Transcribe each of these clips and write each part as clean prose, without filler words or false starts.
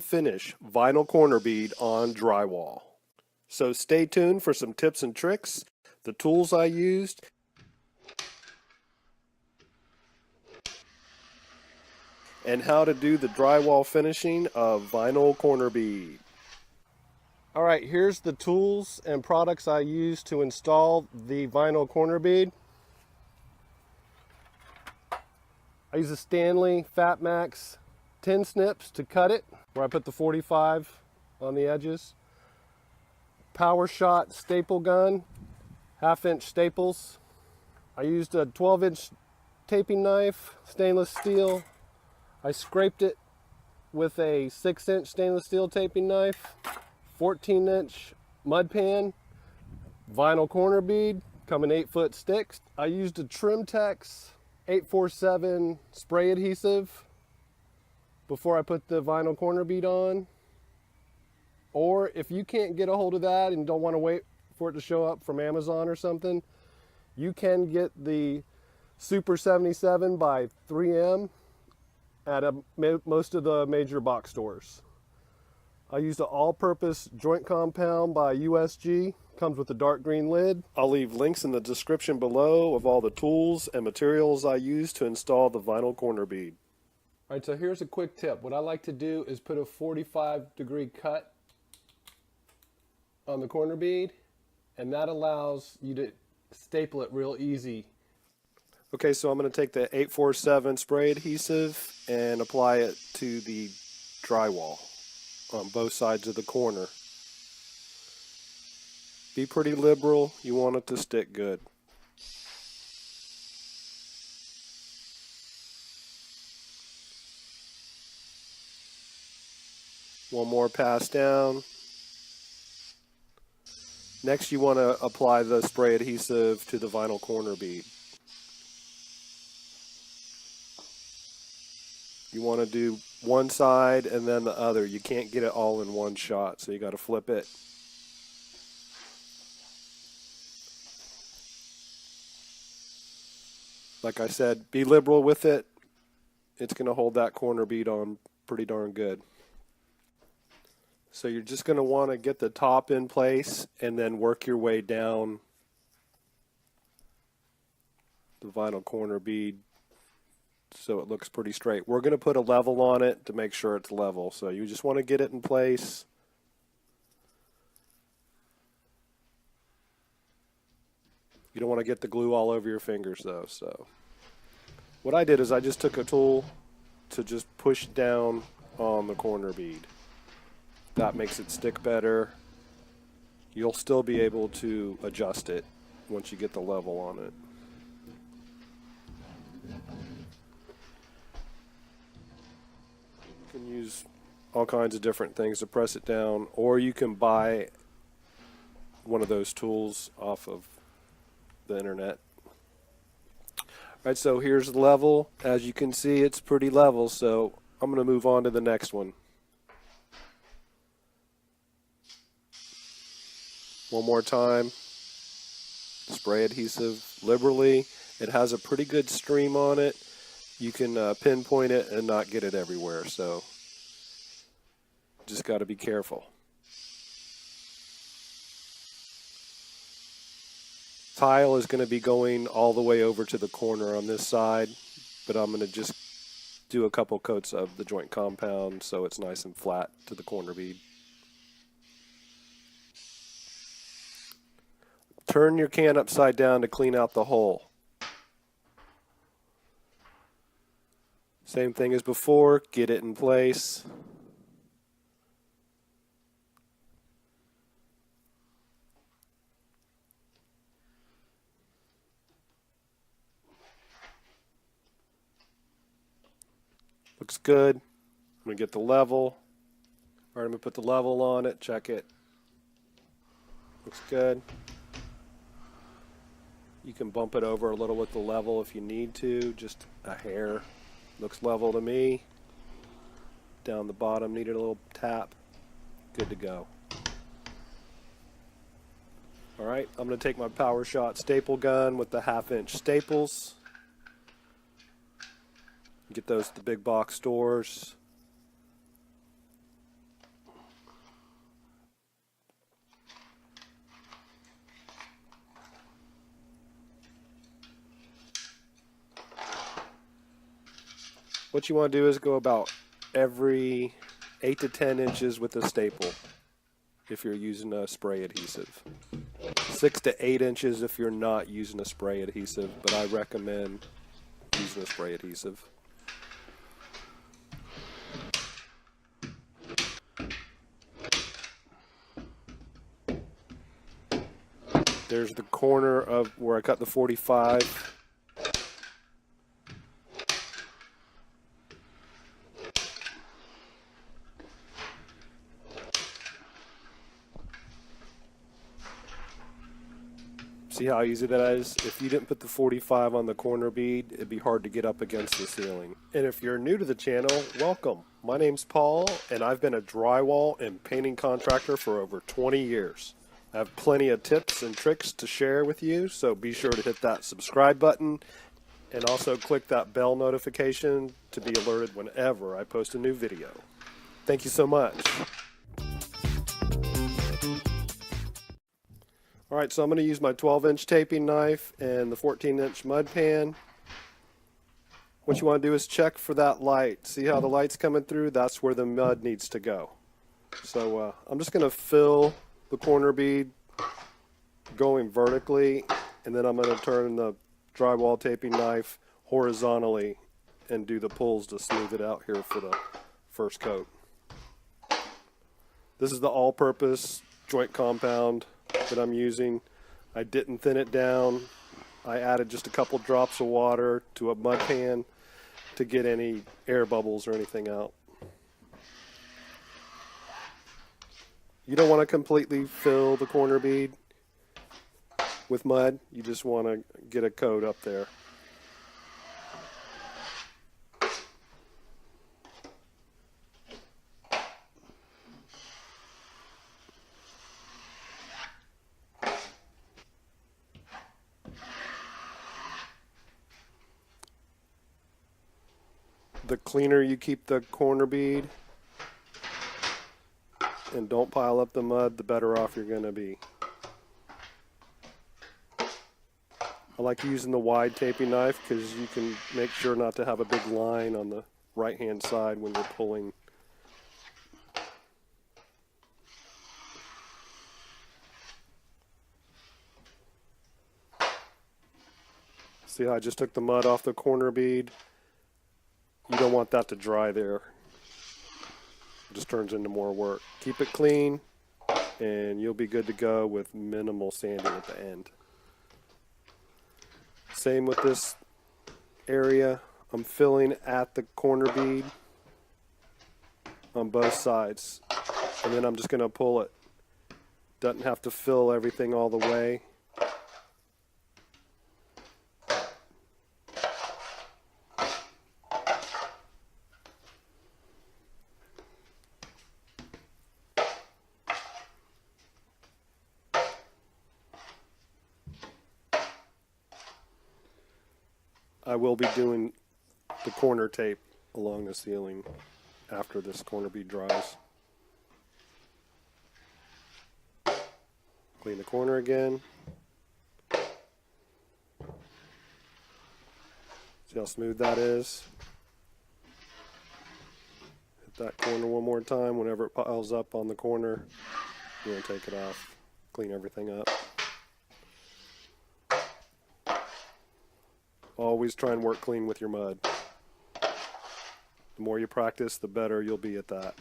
Finish vinyl corner bead on drywall. So stay tuned for some tips and tricks, the tools I used, and how to do the drywall finishing of vinyl corner bead. Alright, here's the tools and products I used to install the vinyl corner bead. I use a Stanley Fat Max 10 snips to cut it, where I put the 45 on the edges. Power Shot staple gun, 1/2-inch staples. I used a 12-inch taping knife, stainless steel. I scraped it with a 6-inch stainless steel taping knife. 14-inch mud pan, vinyl corner bead, come in 8-foot sticks. I used a Trimtex 847 spray adhesive before I put the vinyl corner bead on. Or if you can't get a hold of that and don't want to wait for it to show up from Amazon or something, you can get the Super 77 by 3M at most of the major box stores. I used an all-purpose joint compound by USG. Comes with a dark green lid. I'll leave links in the description below of all the tools and materials I used to install the vinyl corner bead. Alright, so here's a quick tip. What I like to do is put a 45-degree cut on the corner bead, and that allows you to staple it real easy. Okay, so I'm going to take the 847 spray adhesive and apply it to the drywall on both sides of the corner. Be pretty liberal, you want it to stick good. One more pass down. Next you want to apply the spray adhesive to the vinyl corner bead. You want to do one side and then the other. You can't get it all in one shot, so you got to flip it. Like I said, be liberal with it. It's going to hold that corner bead on pretty darn good. So you're just going to want to get the top in place and then work your way down the vinyl corner bead so it looks pretty straight. We're going to put a level on it to make sure it's level. So you just want to get it in place. You don't want to get the glue all over your fingers though. So what I did is I just took a tool to just push down on the corner bead. That makes it stick better. You'll still be able to adjust it once you get the level on it. You can use all kinds of different things to press it down, or you can buy one of those tools off of the internet. Alright, so here's the level. As you can see, it's pretty level, so I'm going to move on to the next one. One more time. Spray adhesive liberally. It has a pretty good stream on it. You can pinpoint it and not get it everywhere, so just got to be careful. Tile is going to be going all the way over to the corner on this side, but I'm going to just do a couple coats of the joint compound so it's nice and flat to the corner bead. Turn your can upside down to clean out the hole. Same thing as before, get it in place. Looks good. I'm going to get the level. All right, I'm going to put the level on it, check it. Looks good. You can bump it over a little with the level if you need to, just a hair. Looks level to me. Down the bottom, needed a little tap. Good to go. Alright, I'm going to take my Power Shot staple gun with the 1/2-inch staples. Get those at the big box stores. What you want to do is go about every 8 to 10 inches with a staple if you're using a spray adhesive. 6 to 8 inches if you're not using a spray adhesive, but I recommend using a spray adhesive. There's the corner of where I cut the 45. See how easy that is? If you didn't put the 45 on the corner bead, it'd be hard to get up against the ceiling. And if you're new to the channel, welcome. My name's Paul, and I've been a drywall and painting contractor for over 20 years. I have plenty of tips and tricks to share with you, so be sure to hit that subscribe button and also click that bell notification to be alerted whenever I post a new video. Thank you so much. Alright, so I'm going to use my 12-inch taping knife and the 14-inch mud pan. What you want to do is check for that light. See how the light's coming through? That's where the mud needs to go. So I'm just going to fill the corner bead going vertically, and then I'm going to turn the drywall taping knife horizontally and do the pulls to smooth it out here for the first coat. This is the all-purpose joint compound that I'm using. I didn't thin it down. I added just a couple drops of water to a mud pan to get any air bubbles or anything out. You don't want to completely fill the corner bead with mud. You just want to get a coat up there. The cleaner you keep the corner bead and don't pile up the mud, the better off you're going to be. I like using the wide taping knife because you can make sure not to have a big line on the right hand side when you're pulling. See how I just took the mud off the corner bead? You don't want that to dry there. It just turns into more work. Keep it clean and you'll be good to go with minimal sanding at the end. Same with this area. I'm filling at the corner bead on both sides, and then I'm just going to pull it. Doesn't have to fill everything all the way. I will be doing the corner tape along the ceiling after this corner bead dries. Clean the corner again. See how smooth that is? Hit that corner one more time. Whenever it piles up on the corner, you're going to take it off. Clean everything up. Always try and work clean with your mud. The more you practice, the better you'll be at that.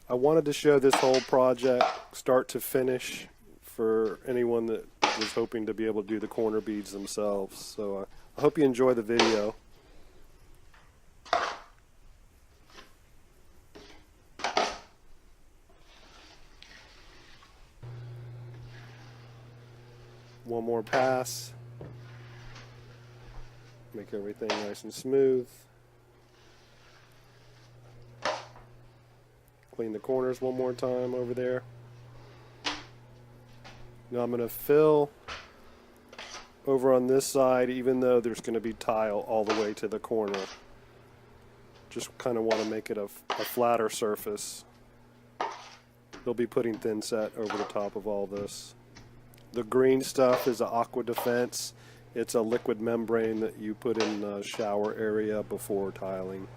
I wanted to show this whole project start to finish for anyone that was hoping to be able to do the corner beads themselves. So I hope you enjoy the video. One more pass. Make everything nice and smooth. Clean the corners one more time over there. Now I'm going to fill over on this side, even though there's going to be tile all the way to the corner. Just kind of want to make it a flatter surface. They'll be putting thin set over the top of all this. The green stuff is an aqua defense. It's a liquid membrane that you put in the shower area before tiling.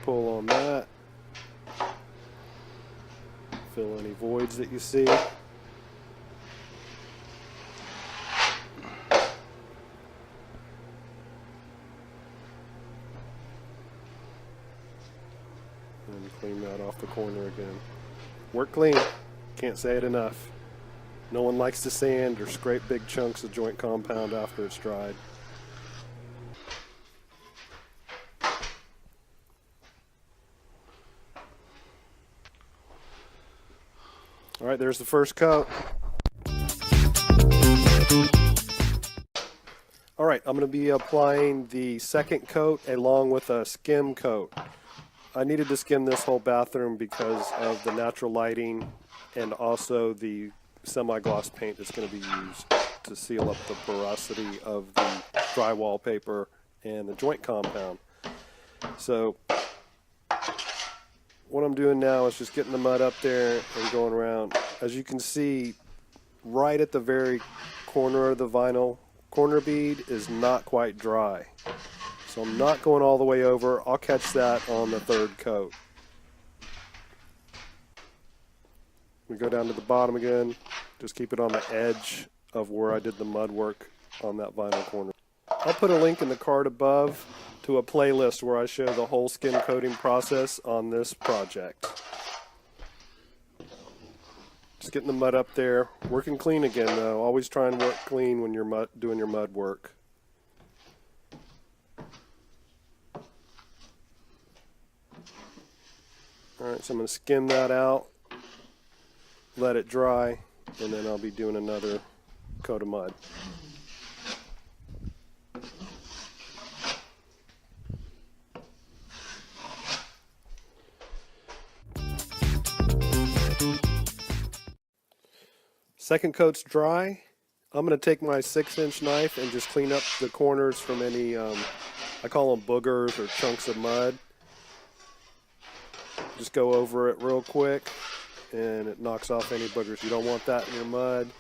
Pull on that, fill any voids that you see. And clean that off the corner again. Work clean, can't say it enough. No one likes to sand or scrape big chunks of joint compound after it's dried. All right, there's the first coat. All right, I'm going to be applying the second coat along with a skim coat. I needed to skim this whole bathroom because of the natural lighting and also the semi-gloss paint that's going to be used to seal up the porosity of the drywall paper and the joint compound. So what I'm doing now is just getting the mud up there and going around. As you can see, right at the very corner of the vinyl, corner bead is not quite dry. So I'm not going all the way over. I'll catch that on the third coat. We go down to the bottom again. Just keep it on the edge of where I did the mud work on that vinyl corner. I'll put a link in the card above to a playlist where I show the whole skin coating process on this project. Just getting the mud up there. Working clean again though. Always try and work clean when you're doing your mud work. Alright, so I'm going to skim that out, let it dry, and then I'll be doing another coat of mud. Second coat's dry. I'm going to take my 6-inch knife and just clean up the corners from any, I call them boogers or chunks of mud. Just go over it real quick and it knocks off any boogers. You don't want that in your mud.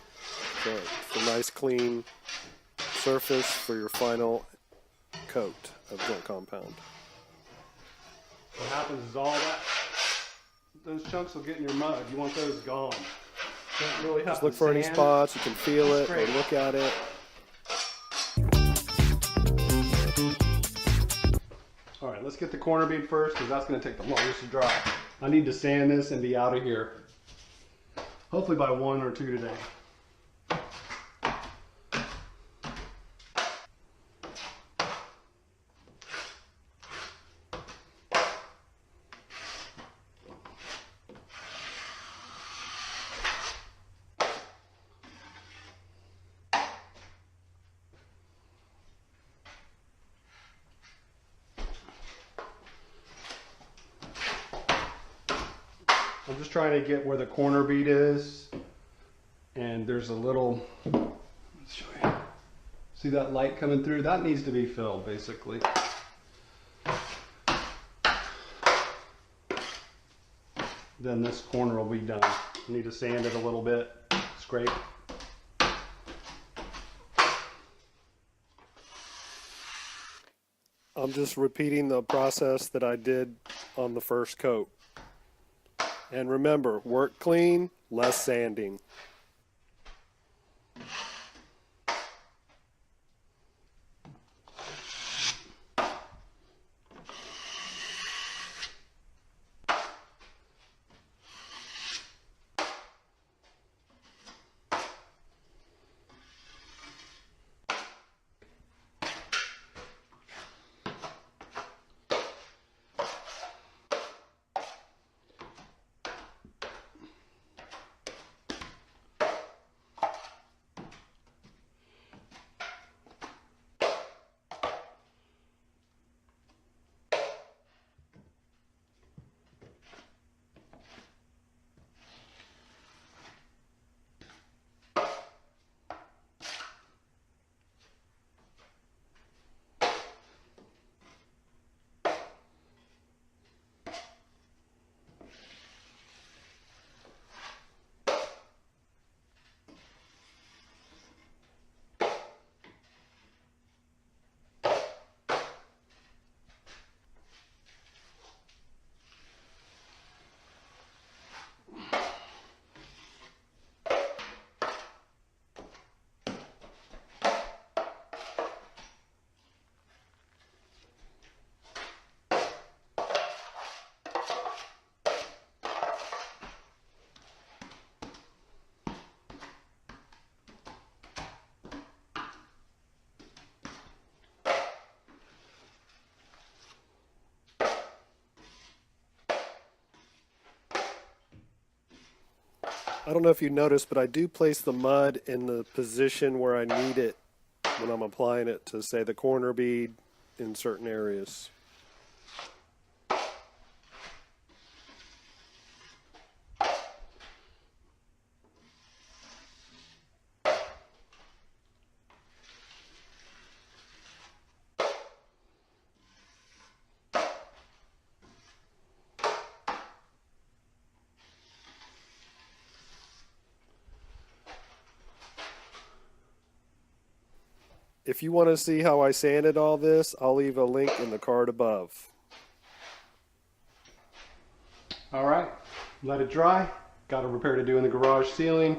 So it's a nice clean surface for your final coat of joint compound. What happens is all that, those chunks will get in your mud. You want those gone. Don't really have to look for any spots. You can feel it or look at it. All right, let's get the corner bead first because that's going to take the longest to dry. I need to sand this and be out of here. Hopefully by 1 or 2 today. I'm just trying to get where the corner bead is, and there's a little, let's show you. See that light coming through? That needs to be filled basically. Then this corner will be done. I need to sand it a little bit, scrape. I'm just repeating the process that I did on the first coat. And remember, work clean, less sanding. I don't know if you noticed, but I do place the mud in the position where I need it when I'm applying it to, say, the corner bead in certain areas. If you want to see how I sanded all this, I'll leave a link in the card above. All right, let it dry. Got a repair to do in the garage ceiling.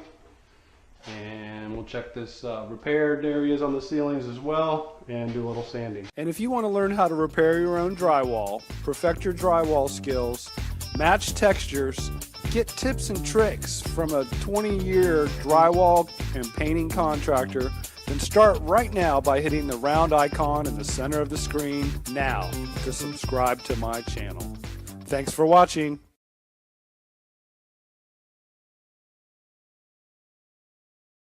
And we'll check this repaired areas on the ceilings as well and do a little sanding. And if you want to learn how to repair your own drywall, perfect your drywall skills, match textures, get tips and tricks from a 20-year drywall and painting contractor, then start right now by hitting the round icon in the center of the screen now to subscribe to my channel. Thanks for watching.